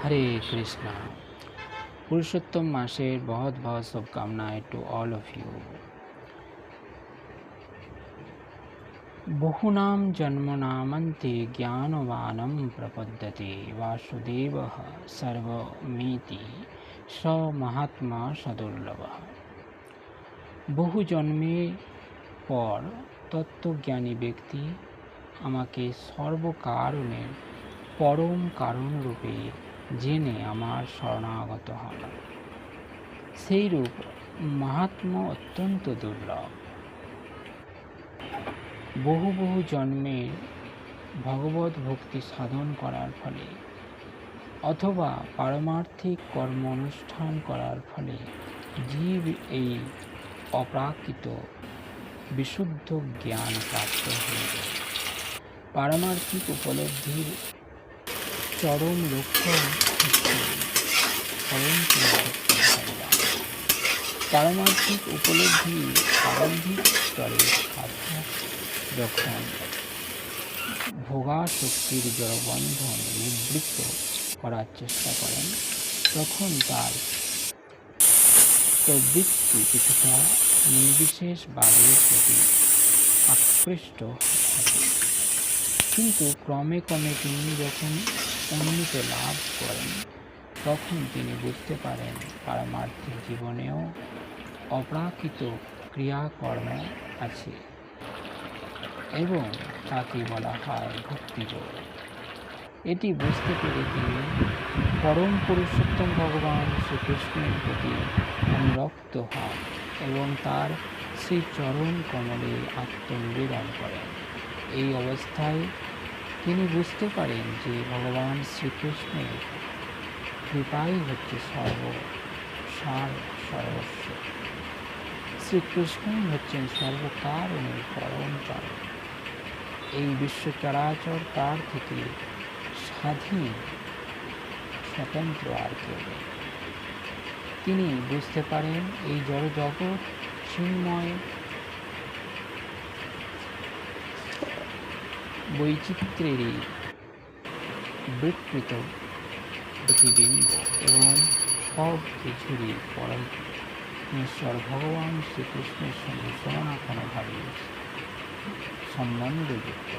हरे कृष्णा। पुरुषोत्तम मासेर बहुत बहुत शुभकामनाएं टू ऑल ऑफ यू। बहुनाम जन्मनामन्ते ज्ञानवानं प्रपद्यते वासुदेवः सर्वमिति स महात्मा सदुर्लभः। বহু জন্মের পর তত্ত্বজ্ঞানী ব্যক্তি আমাকে সর্বকারণের পরম কারণরূপে জেনে আমার শরণাগত হন। সেইরূপ মাহাত্ম্য অত্যন্ত দুর্লভ। বহু বহু জন্মের ভগবত ভক্তি সাধন করার ফলে অথবা পারমার্থিক কর্ম অনুষ্ঠান করার ফলে জীব এই অপ্রাকৃত বিশুদ্ধ জ্ঞান প্রাপ্ত হয়ে যায়। পারমার্থিক উপলব্ধির চরম লক্ষ্য হচ্ছে পারমার্থিক উপলব্ধি প্রারম্ভিক স্তরে সাধক যখন ভোগাসক্তির জড়বন্ধন নিবৃত্ত করার চেষ্টা করেন তখন তার প্রবৃত্তি কিছুটা নির্বিশেষবাদের প্রতি আকৃষ্ট থাকে, কিন্তু ক্রমে ক্রমে তিনি যখন উন্নতি লাভ করেন তখন তিনি বুঝতে পারেন পারমার্থিক জীবনেও অপ্রাকৃত ক্রিয়াকর্ম আছে এবং তাকে বলা হয় ভক্তিযোগ। এটি বুঝতে পেরে তিনি পরম পুরুষোত্তম ভগবান শ্রীকৃষ্ণের প্রতি অনুরক্ত হন এবং তার সেই চরণ কমলে আত্মনিবেদন করেন। এই অবস্থায় তিনি বুঝতে পারেন যে ভগবান শ্রীকৃষ্ণের কৃপাই হচ্ছে সর্বসার সর্বস্ব। শ্রীকৃষ্ণই হচ্ছেন সর্বকারণের পরম কারণ। এই বিশ্ব চরাচর তার থেকে স্বাধীন, স্বতন্ত্র আর কেউ নেই। তিনি বুঝতে পারেন এই জড় জগৎ চিন্ময় বৈচিত্র্যেরই বিকৃত প্রতিবিম্ব এবং সব কিছুরই পরমেশ্বর ভগবান শ্রীকৃষ্ণের সঙ্গে সনাতনভাবে সম্বন্ধযুক্ত।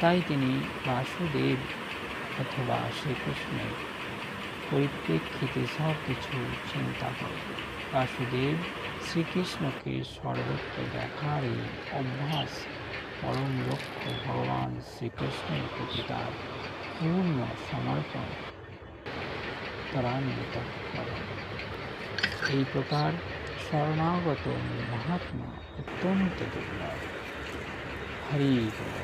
তাই তিনি বাসুদেব অথবা শ্রীকৃষ্ণের পরিপ্রেক্ষিতে সব কিছু চিন্তা করেন। বাসুদেব শ্রীকৃষ্ণকে সর্বত্র দেখার এই অভ্যাস পরম লক্ষ্য ভগবান শ্রীকৃষ্ণের প্রতি তার পূর্ণ সমর্পণ ত্বরান্বিত করেন। এই প্রকার শরণাগত মহাত্মা অত্যন্ত দুর্লভ। হরি বল।